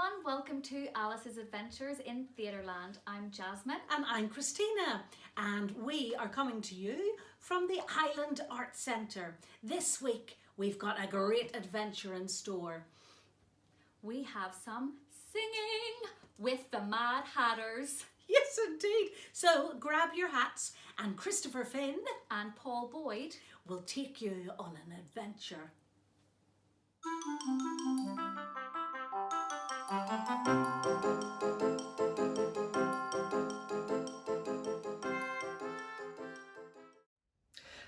everyone, welcome to Alice's Adventures in Theatreland. I'm Jasmine. And I'm Christina, and we are coming to you from the Island Arts Centre. This week we've got a great adventure in store. We have some singing with the Mad Hatters. Yes, indeed. So grab your hats, and Christoper Finn and Paul Boyd will take you on an adventure.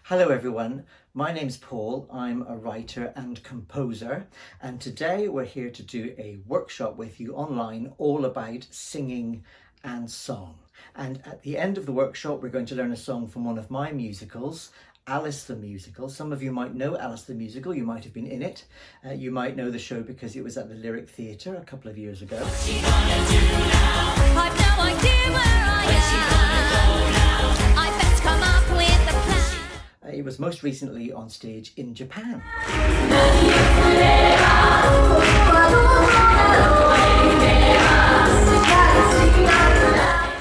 Hello everyone, my name's Paul. I'm a writer and composer, and today we're here to do a workshop with you online all about singing and song. And at the end of the workshop we're going to learn a song from one of my musicals, Alice the Musical. Some of you might know Alice the Musical, you might have been in it. You might know the show because it was at the Lyric Theatre a couple of years ago. What's she gonna do now? I've no idea where I am. Where's she gonna go now? I best come up with a plan. It was most recently on stage in Japan.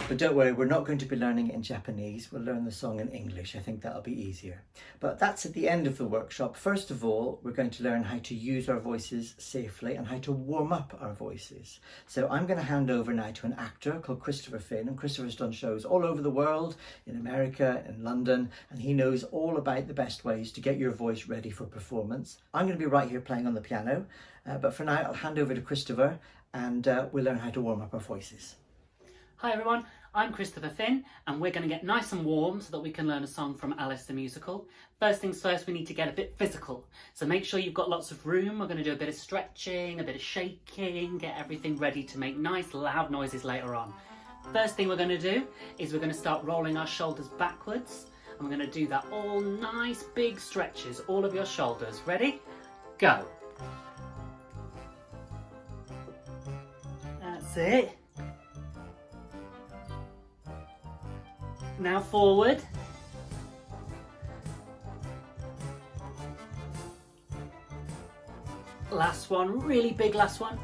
But don't worry, we're not going to be learning it in Japanese. We'll learn the song in English. I think that'll be easier. But that's at the end of the workshop. First of all, we're going to learn how to use our voices safely and how to warm up our voices. So I'm going to hand over now to an actor called Christoper Finn. And Christopher's done shows all over the world, in America, in London, and he knows all about the best ways to get your voice ready for performance. I'm going to be right here playing on the piano, but for now I'll hand over to Christoper and we'll learn how to warm up our voices. Hi everyone, I'm Christoper Finn, and we're going to get nice and warm so that we can learn a song from Alice the Musical. First things first, we need to get a bit physical. So make sure you've got lots of room. We're going to do a bit of stretching, a bit of shaking, get everything ready to make nice loud noises later on. First thing we're going to do is we're going to start rolling our shoulders backwards, and we're going to do that all nice big stretches, all of your shoulders. Ready? Go. That's it. Now forward. Last one, really big last one.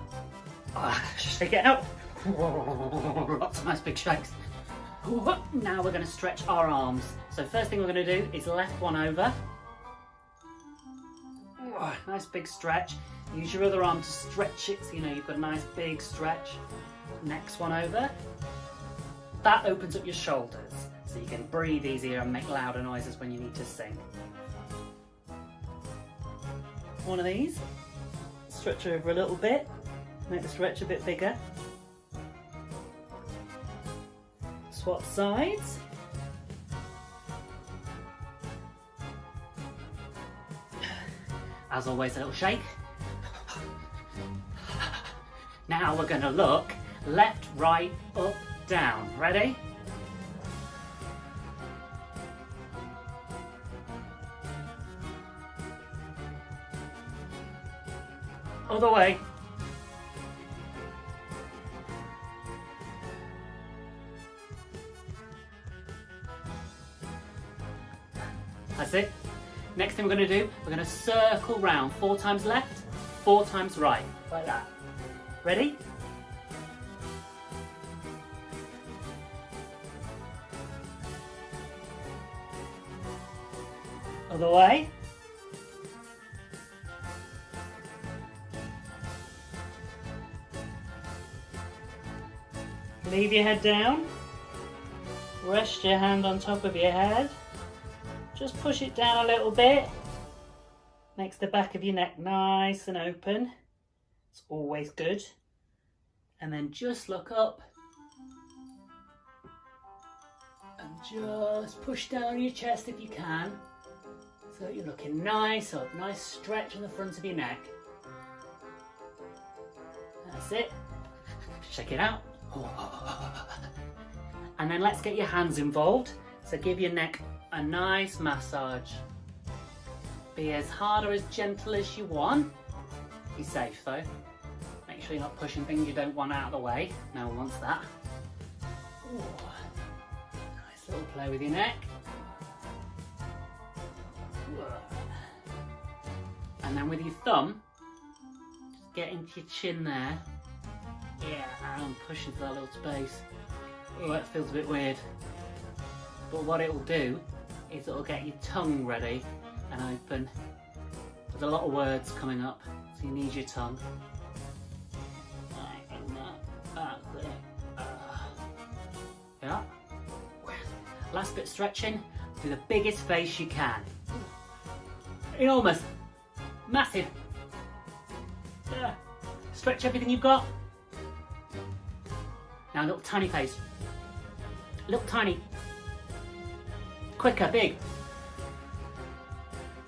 Shake it out. Lots of nice big shakes. Now we're going to stretch our arms. So first thing we're going to do is left one over. Nice big stretch. Use your other arm to stretch it so you know you've got a nice big stretch. Next one over. That opens up your shoulders, so you can breathe easier and make louder noises when you need to sing. One of these, stretch over a little bit, make the stretch a bit bigger. Swap sides. As always, a little shake. Now we're going to look left, right, up, down. Ready? Other way. That's it. Next thing we're going to do, we're going to circle round 4 times left, 4 times right, like that. Ready? Other way. Leave your head down. Rest your hand on top of your head. Just push it down a little bit. Makes the back of your neck nice and open. It's always good. And then just look up. And just push down your chest if you can. So you're looking nice up, nice stretch on the front of your neck. That's it. Shake it out. And then let's get your hands involved. So give your neck a nice massage. Be as hard or as gentle as you want. Be safe though. Make sure you're not pushing things you don't want out of the way. No one wants that. Ooh. Nice little play with your neck. And then with your thumb, get into your chin there Yeah, I'm pushing for that little space. Oh, it feels a bit weird. But what it will do is it'll get your tongue ready and open. There's a lot of words coming up, so you need your tongue. Yeah. Last bit stretching. Do the biggest face you can. Enormous. Massive. Yeah. Stretch everything you've got. Now, little tiny face. Little tiny. Quicker, big.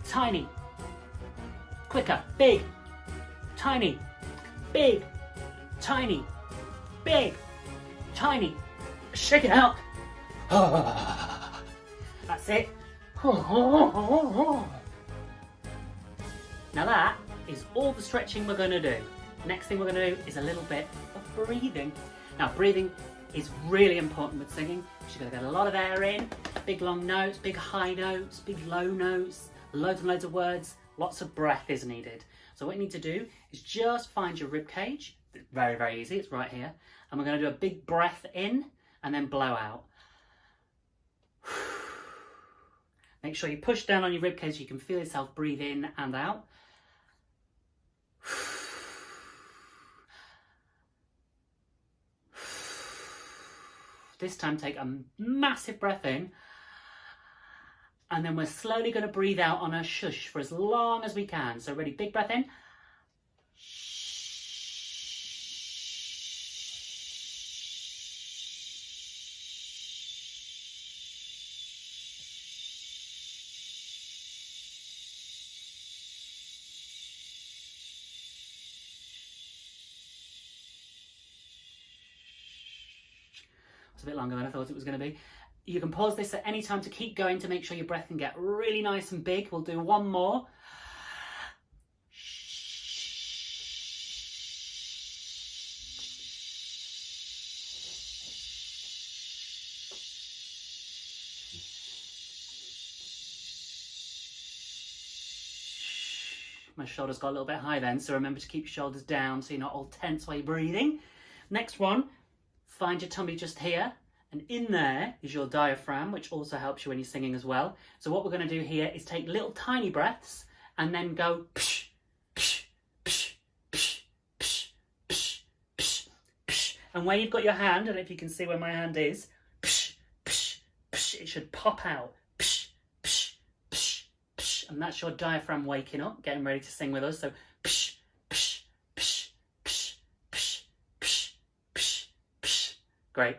Tiny. Quicker, big. Tiny. Big. Tiny. Big. Tiny. Shake it out. That's it. Now that is all the stretching we're going to do. Next thing we're going to do is a little bit of breathing. Now, breathing is really important with singing. You've got to get a lot of air in, big long notes, big high notes, big low notes, loads and loads of words. Lots of breath is needed. So what you need to do is just find your rib cage. It's very, very easy. It's right here. And we're going to do a big breath in and then blow out. Make sure you push down on your rib cage so you can feel yourself breathe in and out. This time take a massive breath in, and then we're slowly going to breathe out on a shush for as long as we can. So ready, big breath in. A bit longer than I thought it was going to be. You can pause this at any time to keep going to make sure your breath can get really nice and big. We'll do one more. My shoulders got a little bit high then, so remember to keep your shoulders down so you're not all tense while you're breathing. Next one. Find your tummy just here, and in there is your diaphragm, which also helps you when you're singing as well. So what we're going to do here is take little tiny breaths and then go psh, psh, psh, psh, psh, psh, psh, psh. And where you've got your hand, I don't know if you can see where my hand is, psh, psh, psh, it should pop out. Psh, psh, psh, psh. And that's your diaphragm waking up, getting ready to sing with us. So psh, psh, psh, psh, psh, psh, psh, psh. Great.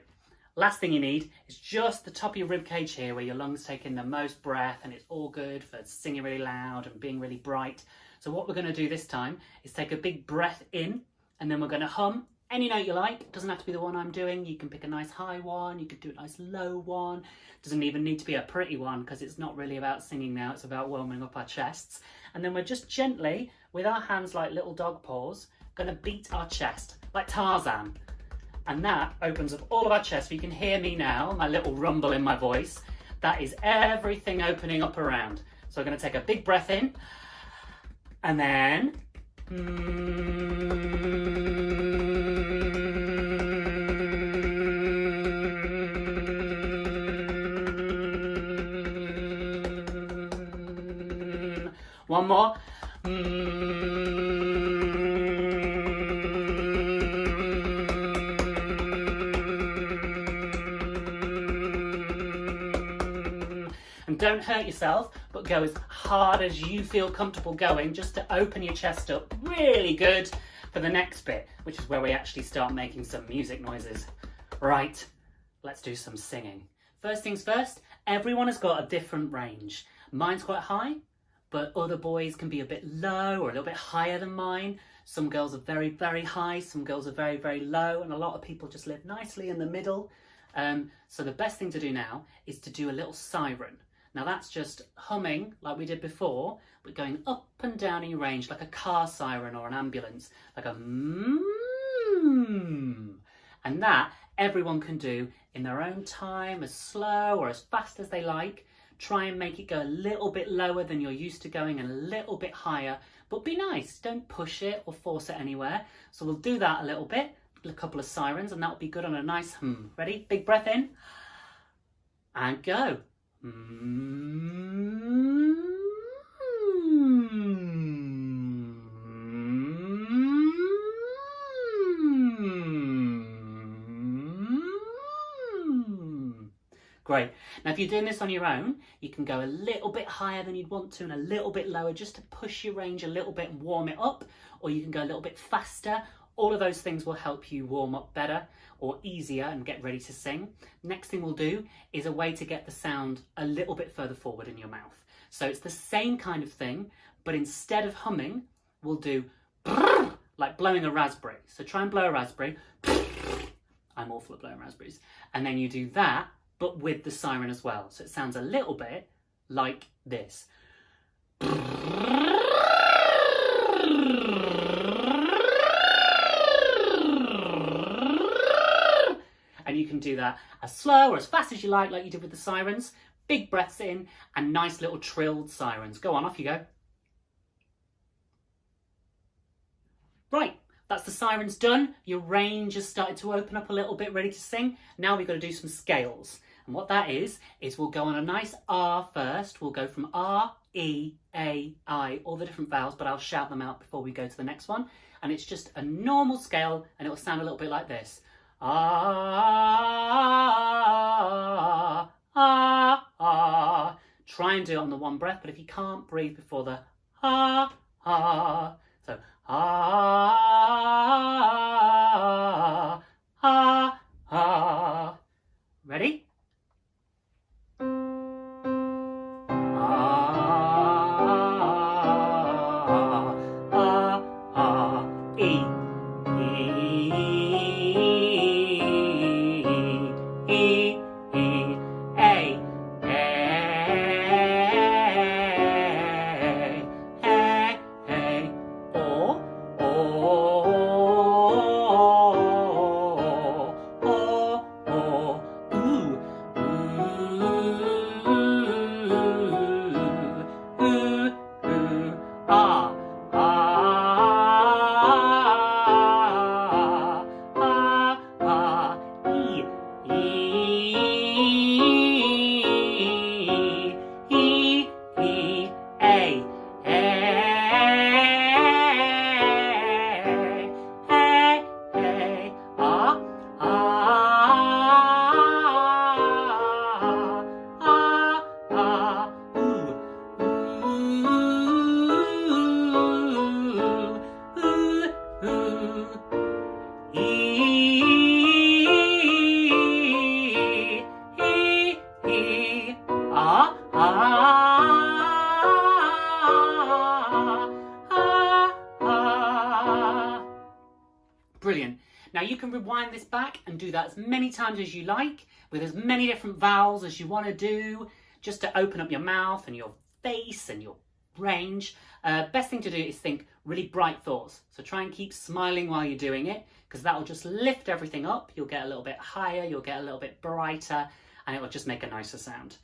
Last thing you need is just the top of your rib cage here where your lungs take in the most breath, and it's all good for singing really loud and being really bright. So what we're going to do this time is take a big breath in, and then we're going to hum any note you like. It doesn't have to be the one I'm doing. You can pick a nice high one, you could do a nice low one. It doesn't even need to be a pretty one because it's not really about singing now, it's about warming up our chests. And then we're just gently, with our hands like little dog paws, going to beat our chest like Tarzan. And that opens up all of our chest. So you can hear me now, my little rumble in my voice. That is everything opening up around. So we're going to take a big breath in, and then one more. And don't hurt yourself, but go as hard as you feel comfortable going, just to open your chest up really good for the next bit, which is where we actually start making some music noises. Right, let's do some singing. First things first, everyone has got a different range. Mine's quite high, but other boys can be a bit low or a little bit higher than mine. Some girls are very, very high, some girls are very, very low, and a lot of people just live nicely in the middle. So the best thing to do now is to do a little siren. Now that's just humming like we did before, but going up and down in your range like a car siren or an ambulance, like a mmm. And that everyone can do in their own time, as slow or as fast as they like. Try and make it go a little bit lower than you're used to going and a little bit higher, but be nice, don't push it or force it anywhere. So we'll do that a little bit. a couple of sirens, and that'll be good on a nice hum. Ready? Big breath in. And go. Great. Now if you're doing this on your own, you can go a little bit higher than you'd want to and a little bit lower just to push your range a little bit and warm it up, or you can go a little bit faster. All of those things will help you warm up better or easier and get ready to sing. Next thing we'll do is a way to get the sound a little bit further forward in your mouth. So it's the same kind of thing, but instead of humming, we'll do like blowing a raspberry. So try and blow a raspberry. I'm awful at blowing raspberries. And then you do that, but with the siren as well. So it sounds a little bit like this. And you can do that as slow or as fast as you like you did with the sirens. Big breaths in and nice little trilled sirens. Go on, off you go. Right, that's the sirens done. Your range has started to open up a little bit, ready to sing. Now we've got to do some scales. And what that is we'll go on a nice R first. We'll go from R, E, A, I, all the different vowels, but I'll shout them out before we go to the next one. And it's just a normal scale, and it will sound a little bit like this. Ah, ah, ah. Try and do it on the one breath, but if you can't, breathe before the ah, ah. So, ah, ah, ah. Ready? Brilliant. Now you can rewind this back and do that as many times as you like, with as many different vowels as you want to do, just to open up your mouth and your face and your range. Best thing to do is think really bright thoughts. So try and keep smiling while you're doing it, because that will just lift everything up. You'll get a little bit higher, you'll get a little bit brighter, and it will just make a nicer sound.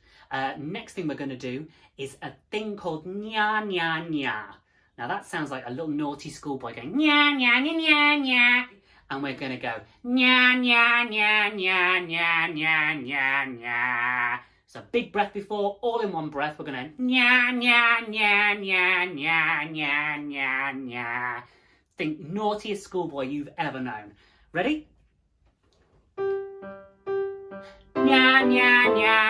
Next thing we're going to do is a thing called Nyanyanya. Now that sounds like a little naughty schoolboy going Nyanyanya. And we're going to go Nyanyanya. So big breath before, all in one breath. We're going to Nyanyanya. Think naughtiest schoolboy you've ever known. Ready? Nyanyanya.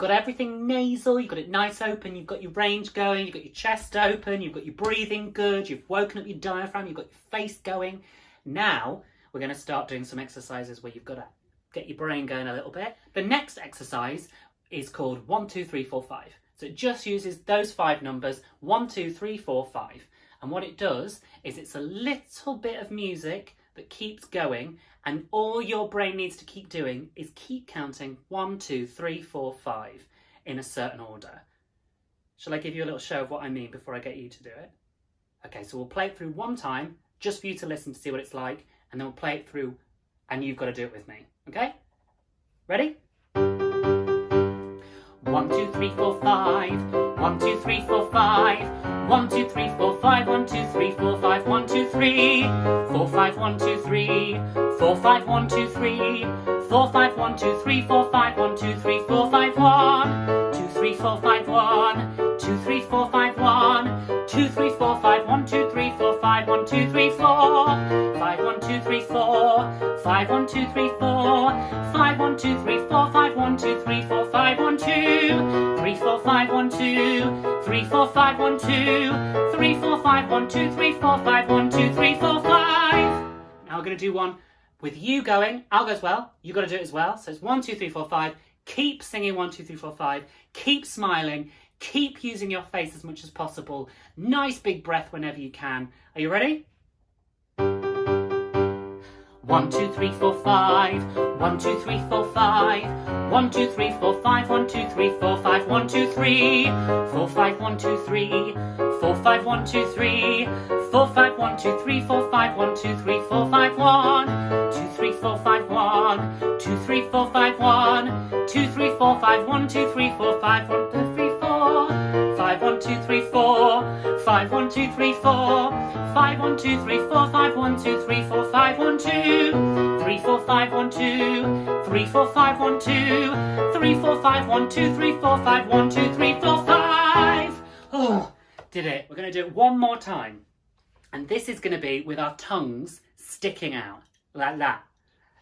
got everything nasal, you've got it nice open, you've got your range going, you've got your chest open, you've got your breathing good, you've woken up your diaphragm, you've got your face going. Now we're going to start doing some exercises where you've got to get your brain going a little bit. The next exercise is called 1, 2, 3, 4, 5. So it just uses those 5 numbers, 1, 2, 3, 4, 5. And what it does is it's a little bit of music that keeps going, and all your brain needs to keep doing is keep counting 1, 2, 3, 4, 5 in a certain order. Shall I give you a little show of what I mean before I get you to do it? Okay, so we'll play it through one time, just for you to listen to see what it's like, and then we'll play it through and you've got to do it with me, okay? Ready? 1, 2, 3, 4, 5. 1, 2, 3, 4, 5. 1, 2, 3, 4, 5. 1, 2, 3, 4, 5. 1, 2, 3. 4, 5, 1, 2, 3. 4, 5, 1, 2, 3. 4, 5, 1, 2, 3, 4, 5, 1, 2, 3, 4, 5, 1. 2, 3, 4, 5, 1. 2, 3, 4, 5, 1. 2, 3, 4, 5, 1, 2, 3, 4, 5, 1, 2, 3, 4. 5, 1, 2, 3, 4. 5, 1, 2, 3, 4. 5, 1, 2, 3, 4, 5, 1, 2, 3, 4, 5, 1, 2. 3, 4, 5, 1, 2. 3, 4, 5, 1, 2. 3, 4, 5, 1, 2, 3, 4, 5, 1, 2, 3, 4, 5. Now we're going to do one with you going. I'll go as well. You've got to do it as well. So it's 1, 2, 3, 4, 5. Keep singing 1, 2, 3, 4, 5. Keep smiling. Keep using your face as much as possible. Nice big breath whenever you can. Are you ready? 1, 2, 3, 4, 5. 1, 2, 3, 4, 5. 1, 2, 3, 4, 5. 1, 2, 3, 4, 5. 1, 2, 3. 4, 5, 1, 2, 3. 4, 5, 1, 2, 3. 4, 5, 1, 2, 3, 4, 5, 1, 2, 3, 4, 5, 1. 2, 3, 4, 5, 1. 2, 3, 4, 5, 1. 2, 3, 4, 5, 1, 2, 3, 4, 5, 1, 2, 3, 4. 5, 1, 2, 3, 4. 5, 1, 2, 3, 4. 5, 1, 2, 3, 4, 5, 1, 2, 3, 4, 5, 1, 2. 3, 4, 5, 1, 2. 3, 4, 5, 1, 2. 3, 4, 5, 1, 2, 3, 4, 5, 1, 2, 3, 4, 5. Oh, did it. We're going to do it one more time. And this is going to be with our tongues sticking out, like that.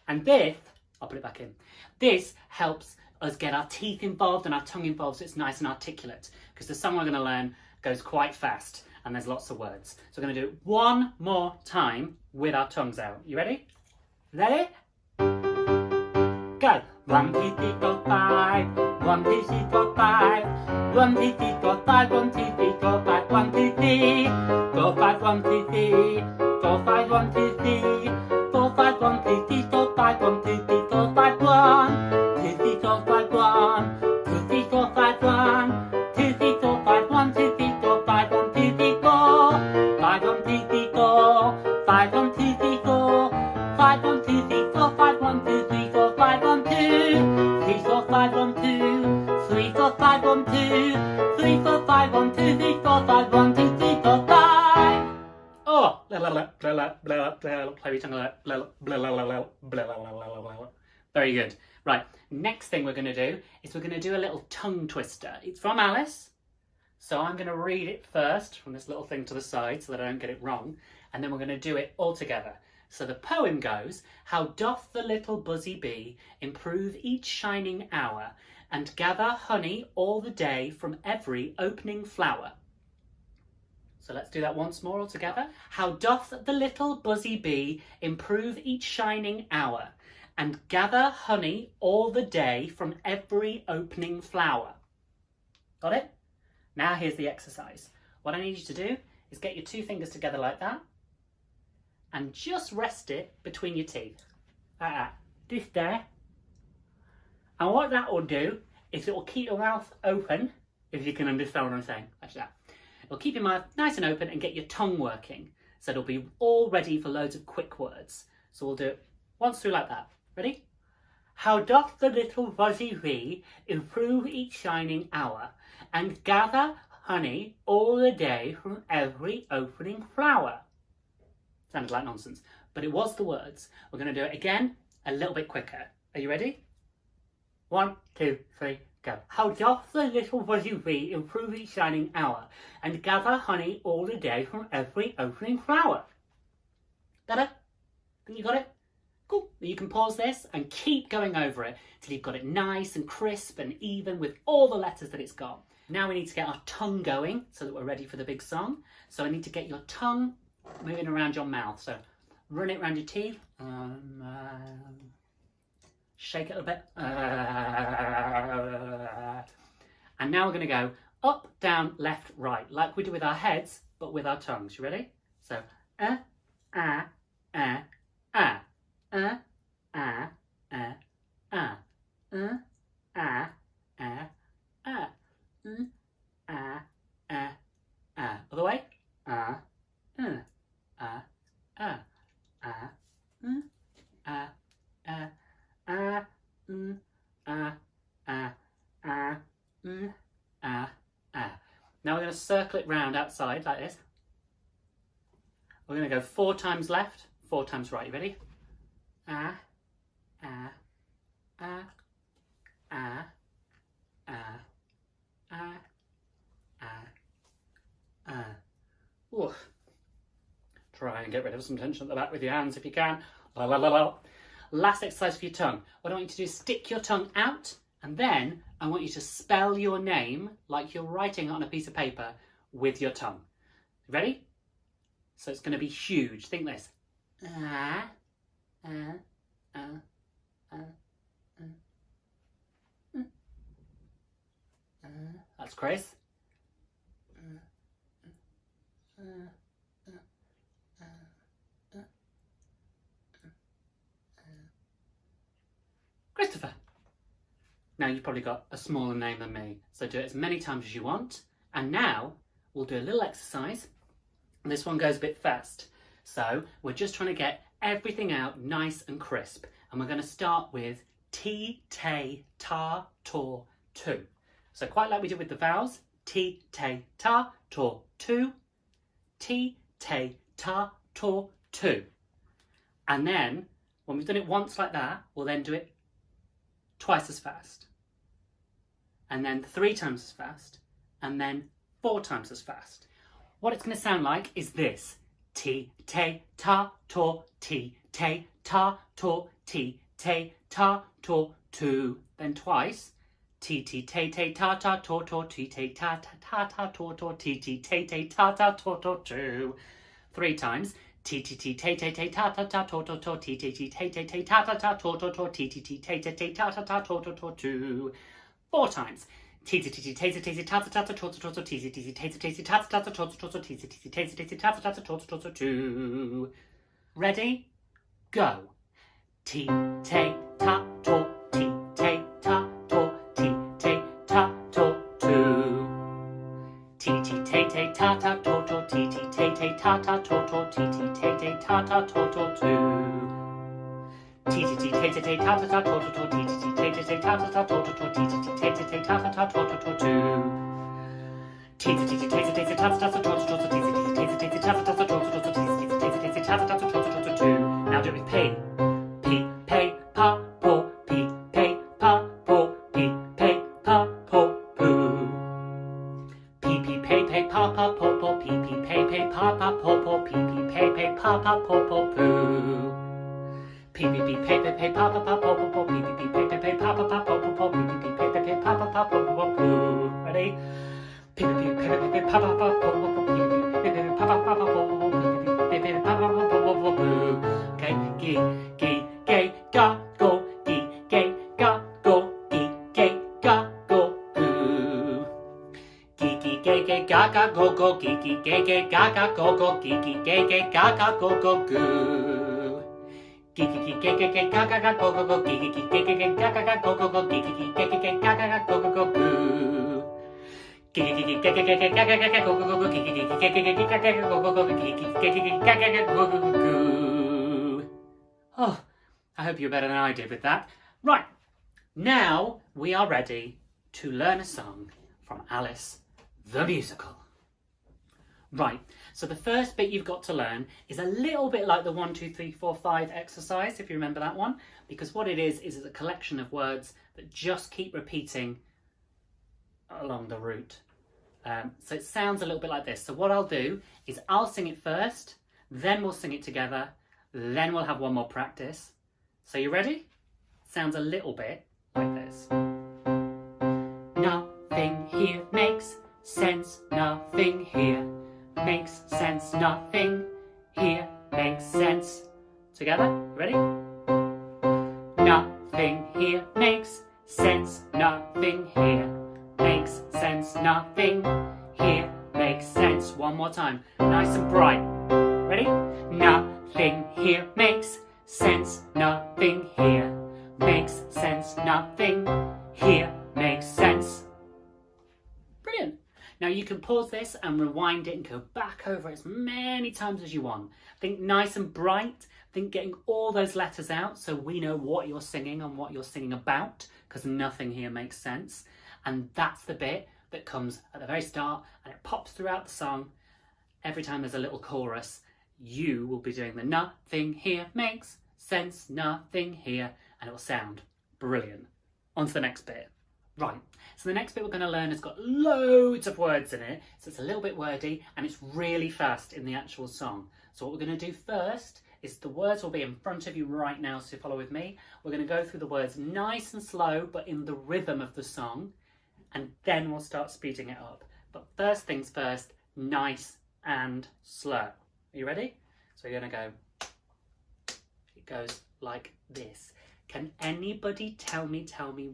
And this, I'll put it back in. This helps us get our teeth involved and our tongue involved so it's nice and articulate. Because the song we're going to learn goes quite fast and there's lots of words. So we're going to do it one more time with our tongues out. You ready? Ready? Go! 1, 2, 3, 4, 5. 1, 2, 3, 4, 5. 1, 2, 3, 4, 5. 1, 2, 3, 4, 5. 1, 2, 3. 4, 5, 1, 2, 3. 4, 5, 1, 2, 3. 4, 5, 1, 2, 3, 4, 5, 1, 2, 3, 4, 5, 1. 2, 3, 4, 5, 1. 2, 3, 4, 5, 1. 2, 3, 4, 5, 1, 2, 3, 4, 5, 1, 2, 3, 4. 5, 1, 2, 3, 4. 5, 1, 2, 3, 4. 5, 1, 2, 3, 4, 5, 1, 2, 3, 4, 5, 1, 2. 3, 4, 5, 1, 2. 3, 4, 5, 1, 2. 3, 4, 5, 1, 2, 3, 4, 5, 1, 2, 3, 4, 5. Oh! Play your tongue. Very good. Right, next thing we're going to do is we're going to do a little tongue twister. It's from Alice, so I'm going to read it first from this little thing to the side so that I don't get it wrong, and then we're going to do it all together. So the poem goes, how doth the little buzzy bee improve each shining hour, and gather honey all the day from every opening flower. So let's do that once more all together. How doth the little buzzy bee improve each shining hour, and gather honey all the day from every opening flower. Got it? Now here's the exercise. What I need you to do is get your 2 fingers together like that, and just rest it between your teeth. Like that. Just there. And what that will do is it will keep your mouth open, if you can understand what I'm saying. Like that. It'll keep your mouth nice and open and get your tongue working. So it'll be all ready for loads of quick words. So we'll do it once through like that. Ready? How doth the little fuzzy bee improve each shining hour, and gather honey all the day from every opening flower. Sounded like nonsense, but it was the words. We're going to do it again, a little bit quicker. Are you ready? 1, 2, 3, go. How doth the little fuzzy bee improve each shining hour, and gather honey all the day from every opening flower? Better? Think you got it? Cool. You can pause this and keep going over it till you've got it nice and crisp and even with all the letters that it's got. Now we need to get our tongue going so that we're ready for the big song. So I need to get your tongue moving around your mouth. So run it around your teeth. Shake it a bit. And now we're going to go up, down, left, right, like we do with our heads, but with our tongues. You ready? So, ah, ah, ah, ah, ah, ah, ah, ah, ah, ah, ah, ah, ah. Other way. Ah, ah, ah, ah, ah, ah, ah, ah, ah. Now we're going to circle it round outside like this. We're going to go 4 times left, 4 times right. You ready? Ah, ah, ah, ah, ah, ah, ah, ah. Ooh. Try and get rid of some tension at the back with your hands if you can. La, la, la, la. Last exercise for your tongue. What I want you to do is stick your tongue out, and then I want you to spell your name like you're writing it on a piece of paper with your tongue. Ready? So it's going to be huge. Think this. That's Chris. Christopher. Now you've probably got a smaller name than me, so do it as many times as you want. And now we'll do a little exercise. This one goes a bit fast. So we're just trying to get everything out nice and crisp. And we're going to start with T, te, ta, tor, tu. So quite like we did with the vowels. T, te, ta, tor, tu. T, te, ta, tor, tu. And then when we've done it once like that, we'll then do it twice as fast. And then 3 times as fast. And then 4 times as fast. What it's going to sound like is this. T, te, ta, tor, ti, te, ta, tor, ti, te, ta, tor, tu. Then twice. Ti, ti, te, te, ta, ta, tor, tor, ti, te, ta, ta, ta, ta, tor, tor, ti, ti, te, te, ta, ta, tor, tor, tu. 3 times. Ti, ti, ti, te, te, te, ta, ta, ta, tor, tor, tor, ti, ti, ti, te, te, te, ta, ta, ta, tor, tor, tor, ti, ti, ti, te, te, te, ta, ta, ta, tor, tor, tor, tu. 4 times. Ti, ti, ti, te, te, te, ta, ta, ta, tor, tor, tor, ti, ti, ti, te, te, ta, ta, ta, tor, tor, tor, ti, ti, ti, te, te, ta, ta, ta, tor, tor, tu. Ready? Go. Ti, te, ta, tor, ti, te, ta, tor, ti, te, ta, tor, tu. Ti, ti, te, te, ta, ta, tor, tor, ti, ti, te, te, ta, ta, tor, tor, ti, ti, te, te, ta, ta, tor, tor, tu. Ti, ti, ti, te, te, te, ta, ta, ta, tor, tor, ti, ti, ti, te, te, te, ta, ta, ta, tor, tor, ti, ti, ti, te, te, te, ta, ta, ta, tor, tor, tu. Ti, ti, ti, te, te, te, ta, ta, ta, tor, tor, ti, ti, ti, te, te, te, ta, ta, ta, tor, tor, ti, ti, ti, te, te, te, ta, ta, ta, tor, tor, tu. Now do it with P. P, pe, pa, po, P, pe, pa, po, P, pe, pa, po, poo. P, pe, pe, pa, pa, po, po, P, pe, pa, pa, po, po, P, pe, pa, pa, po, po, poo. P, pe, pa, pa, po, po, po, P, pe, pa, pa, po, po, po, P, pe, pa, pa, po, po, poo. Ready? P, pe, pa, pa, po, po, po, P, pe, pa, pa, po, po, P, pe, pa, pa, po, poo. Okay, gi, ge, ga, go, gi, ge, ga, go, gi, ge, ga, go, goo. Gi, ge, ga, ga, go, go, gi, ge, ga, ga, go, go, gi, ge, ga, ga, go, go, goo. Gi, ge, ga, ga, go, go, go, gi, ge, ga, ga, go, go, go, gi, ge, ga, ga, go, go, go, goo. Oh, I hope you're better than I did with that. Right, now we are ready to learn a song from Alice the Musical. Right, so the first bit you've got to learn is a little bit like the 1, 2, 3, 4, 5 exercise, if you remember that one, because what it is it's a collection of words that just keep repeating along the route. So it sounds a little bit like this. So what I'll do is I'll sing it first, then we'll sing it together, then we'll have one more practice, So you ready? Sounds a little bit like this. Nothing here makes sense, nothing here makes sense, nothing here makes sense. Together, ready? Nothing here makes sense, nothing here makes sense, nothing here makes sense. One more time, nice and bright. Ready? Nothing here makes sense, nothing here makes sense, nothing here makes sense. Brilliant. Now you can pause this and rewind it and go back over it as many times as you want. Think nice and bright. Think getting all those letters out so we know what you're singing and what you're singing about, because nothing here makes sense. And that's the bit that comes at the very start and it pops throughout the song. Every time there's a little chorus, you will be doing the nothing here makes sense, nothing here, and it will sound brilliant. On to the next bit. Right, so the next bit we're going to learn has got loads of words in it, so it's a little bit wordy and it's really fast in the actual song. So what we're going to do first is the words will be in front of you right now, so follow with me. We're going to go through the words nice and slow, but in the rhythm of the song, and then we'll start speeding it up. But first things first, nice and slow. Are you ready? So you're going to go, it goes like this. Can anybody tell me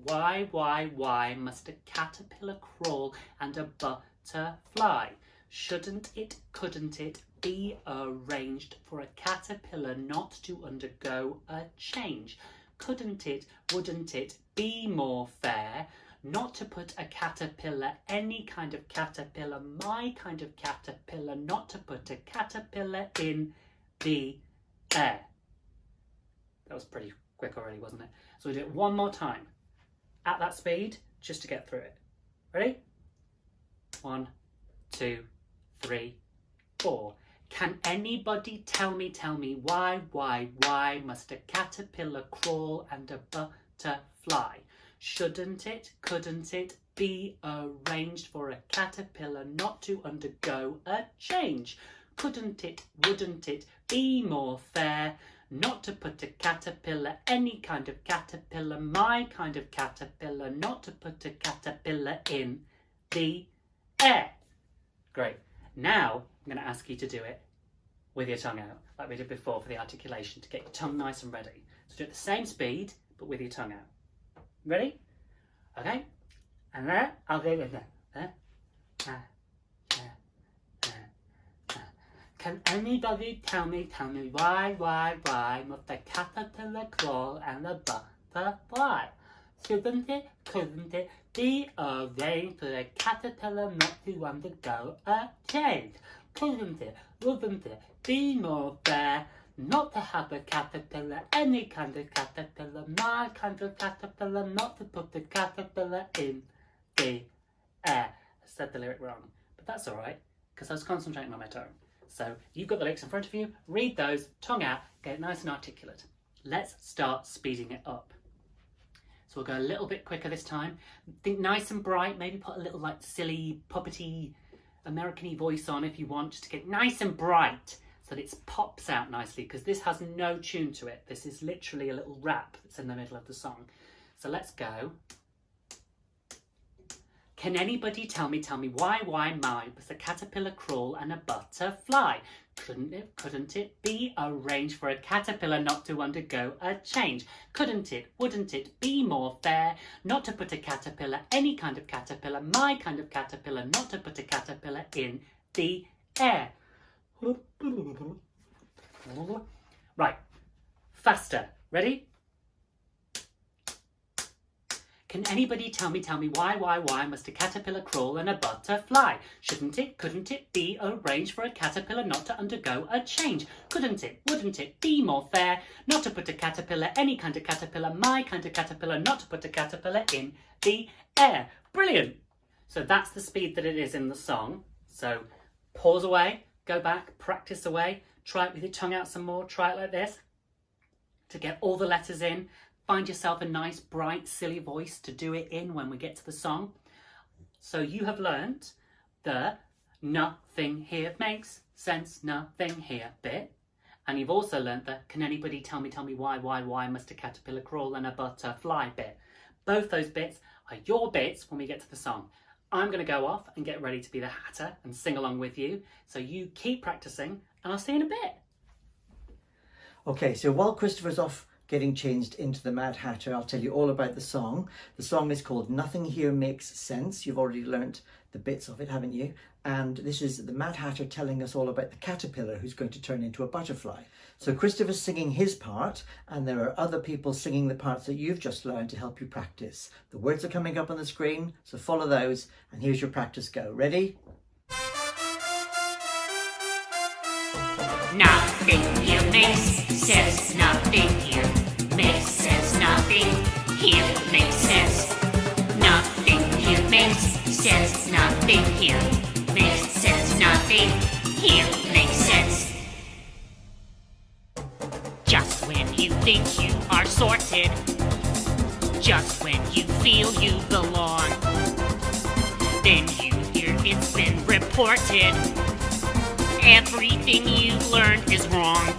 why must a caterpillar crawl and a butterfly? Shouldn't it, couldn't it be arranged for a caterpillar not to undergo a change? Couldn't it, wouldn't it be more fair not to put a caterpillar, any kind of caterpillar, my kind of caterpillar, not to put a caterpillar in the air? That was pretty quick already, wasn't it? So we do it one more time at that speed just to get through it. Ready? 1, 2, 3, 4. Can anybody tell me why must a caterpillar crawl and a butterfly? Shouldn't it, couldn't it be arranged for a caterpillar not to undergo a change? Couldn't it, wouldn't it be more fair not to put a caterpillar, any kind of caterpillar, my kind of caterpillar, not to put a caterpillar in the air? Great. Now I'm going to ask you to do it with your tongue out, like we did before for the articulation, to get your tongue nice and ready. So do it at the same speed, but with your tongue out. Ready? Okay? And there, I'll go with that. There. Can anybody tell me why must a caterpillar crawl and a butterfly? Shouldn't it, couldn't it be arranged for a caterpillar not to undergo a change? Couldn't it, wouldn't it be more fair not to have a caterpillar, any kind of caterpillar, my kind of caterpillar, not to put the caterpillar in the air? I said the lyric wrong, but that's all right, because I was concentrating on my tone. So you've got the lyrics in front of you, read those, tongue out, get it nice and articulate. Let's start speeding it up. So we'll go a little bit quicker this time. Think nice and bright, maybe put a little like silly, puppety, American-y voice on if you want, just to get nice and bright so that it pops out nicely, because this has no tune to it. This is literally a little rap that's in the middle of the song. So let's go. Can anybody tell me why must a caterpillar crawl and a butterfly? Couldn't it be arranged for a caterpillar not to undergo a change? Couldn't it, wouldn't it be more fair not to put a caterpillar, any kind of caterpillar, my kind of caterpillar, not to put a caterpillar in the air? Right, faster. Ready? Can anybody tell me why must a caterpillar crawl and a butterfly? Shouldn't it, couldn't it be arranged for a caterpillar not to undergo a change? Couldn't it, wouldn't it be more fair not to put a caterpillar, any kind of caterpillar, my kind of caterpillar, not to put a caterpillar in the air? Brilliant! So that's the speed that it is in the song. So pause away, go back, practice away, try it with your tongue out some more, try it like this to get all the letters in. Find yourself a nice, bright, silly voice to do it in when we get to the song. So you have learnt the nothing here makes sense, nothing here bit. And you've also learnt the can anybody tell me why must a caterpillar crawl and a butterfly bit. Both those bits are your bits when we get to the song. I'm going to go off and get ready to be the Hatter and sing along with you. So you keep practicing and I'll see you in a bit. Okay, so while Christopher's off getting changed into the Mad Hatter, I'll tell you all about the song. The song is called Nothing Here Makes Sense. You've already learnt the bits of it, haven't you? And this is the Mad Hatter telling us all about the caterpillar who's going to turn into a butterfly. So Christopher's singing his part, and there are other people singing the parts that you've just learned to help you practice. The words are coming up on the screen, so follow those, and here's your practice go. Ready? Nothing here makes sense. Nothing here makes sense. Nothing here makes sense. Nothing here makes sense. Nothing here makes sense. Nothing here makes sense. Just when you think you are sorted, just when you feel you belong, then you hear it's been reported. Everything you've learned is wrong.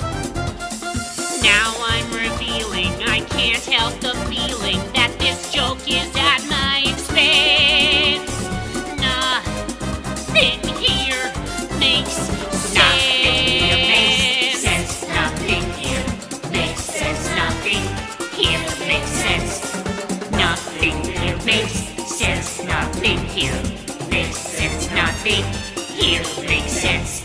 Now I'm revealing, I can't help the feeling that this joke is at my expense. Nothing here makes sense. Nothing here makes sense. Nothing here makes sense. Nothing here makes sense. Nothing here makes sense. Nothing here makes sense.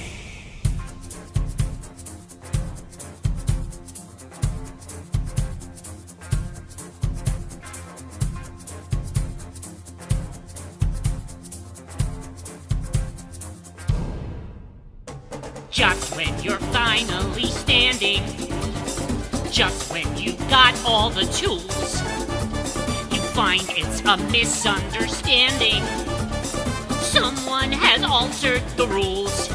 Just when you're finally standing, just when you've got all the tools, you find it's a misunderstanding. Someone has altered the rules.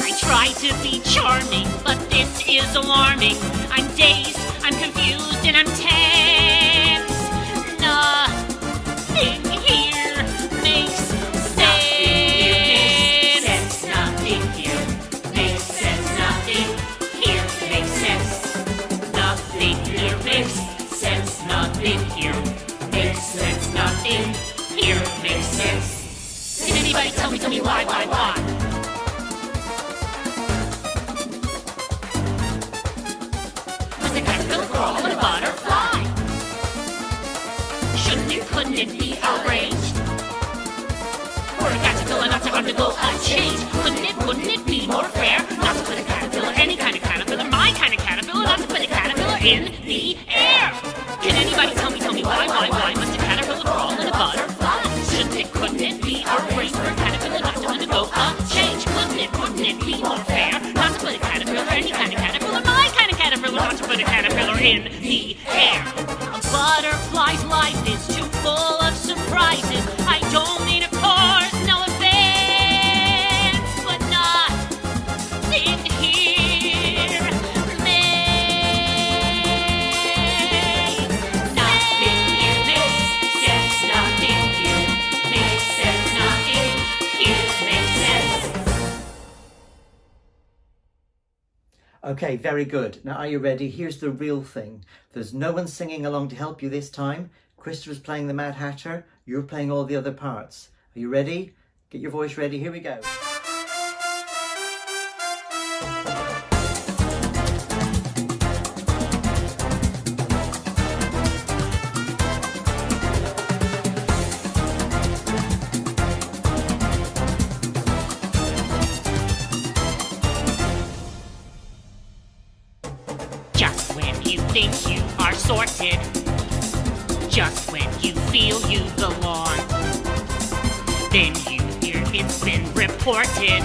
I try to be charming, but this is alarming. I'm dazed, I'm confused, and I'm tense. Nothing here makes sense. Nothing here makes sense. Nothing here makes sense. Nothing here makes sense. Nothing here makes sense. Nothing here makes sense. Can anybody tell me why? Was the caterpillar crawl and a butterfly? Couldn't it be arranged? For a caterpillar not to undergo a change. Wouldn't it be more fair not to put a caterpillar, any kind of caterpillar, my kind of caterpillar, not to put a caterpillar in the air? Can anybody tell me why must a caterpillar crawl and a butterfly? Couldn't it be arranged for a caterpillar not to undergo a change? Wouldn't it be more fair not to put a caterpillar, any kind of caterpillar, my kind of caterpillar, not to put a caterpillar in the air? A butterfly's life is too full of surprises. I don't mean, of course, no offense, but nothing here makes nothing here makes sense. Nothing here makes sense. Nothing here makes sense. Okay, very good. Now, are you ready? Here's the real thing. There's no one singing along to help you this time. Christopher's playing the Mad Hatter. You're playing all the other parts. Are you ready? Get your voice ready. Here we go. Just when you think you are sorted, just when you feel you belong, then you hear it's been reported.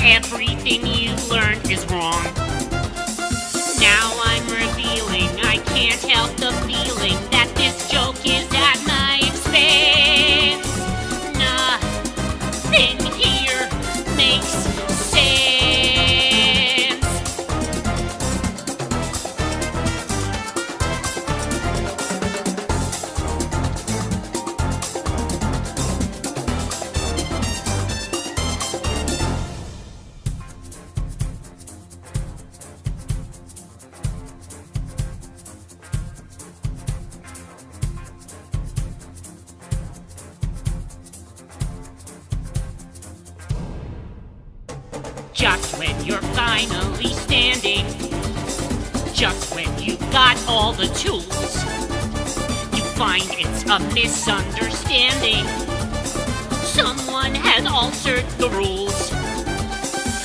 Everything you've learned is wrong. Now I'm revealing, I can't help the feeling that this joke is at my expense. Nothing here makes sense. Just when you're finally standing, just when you've got all the tools, you find it's a misunderstanding. Someone has altered the rules.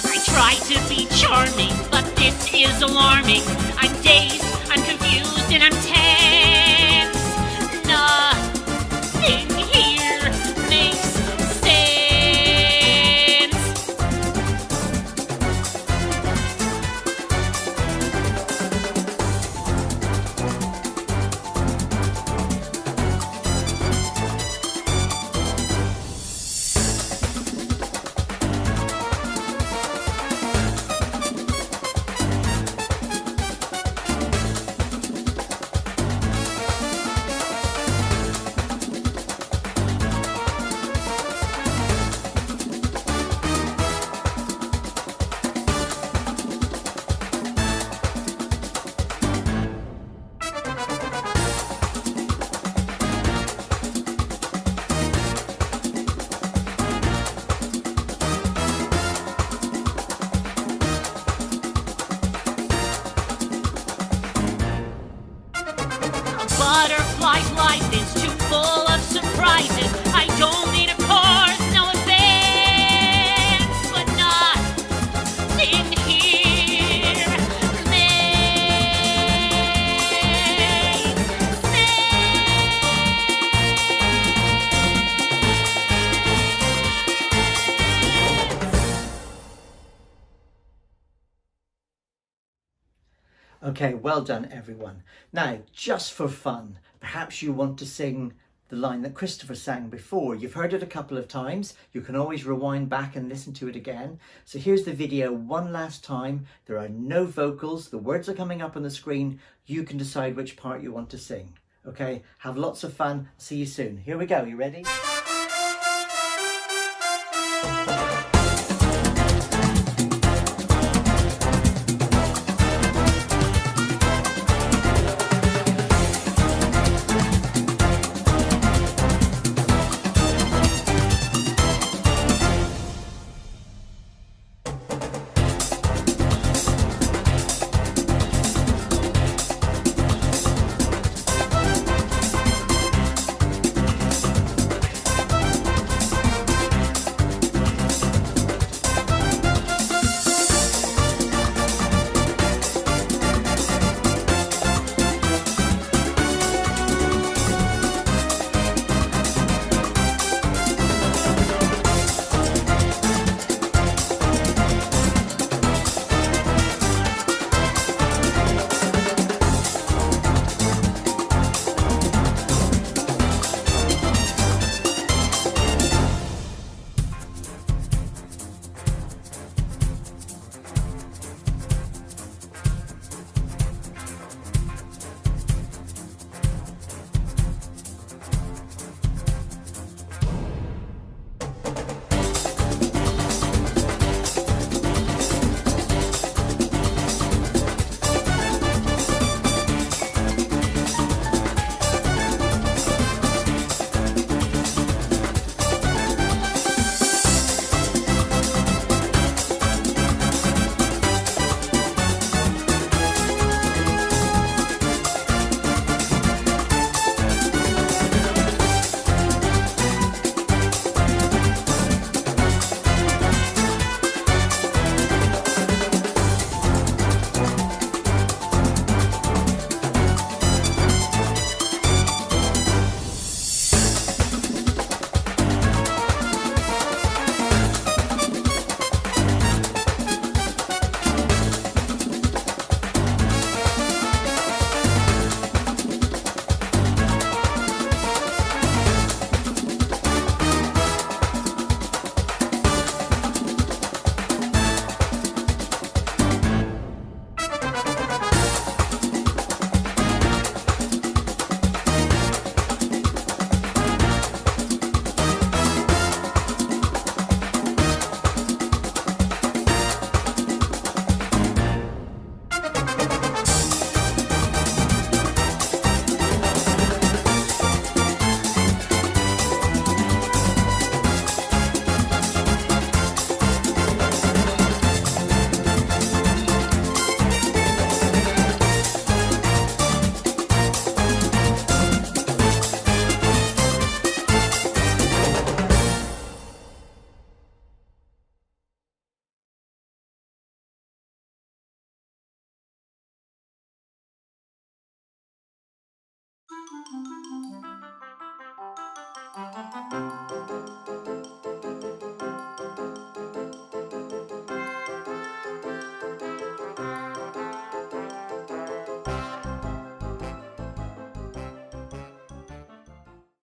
I try to be charming, but this is alarming. I'm dazed, I'm confused, and I'm tense. Nothing here makes sense. Butterfly's life is too full of surprises. I don't mean, of course, no offense, but nothing here makes Okay, well done everyone. Now, just for fun, perhaps you want to sing the line that Christopher sang before. You've heard it a couple of times. You can always rewind back and listen to it again. So here's the video one last time. There are no vocals. The words are coming up on the screen. You can decide which part you want to sing. Okay, have lots of fun. See you soon. Here we go. You ready?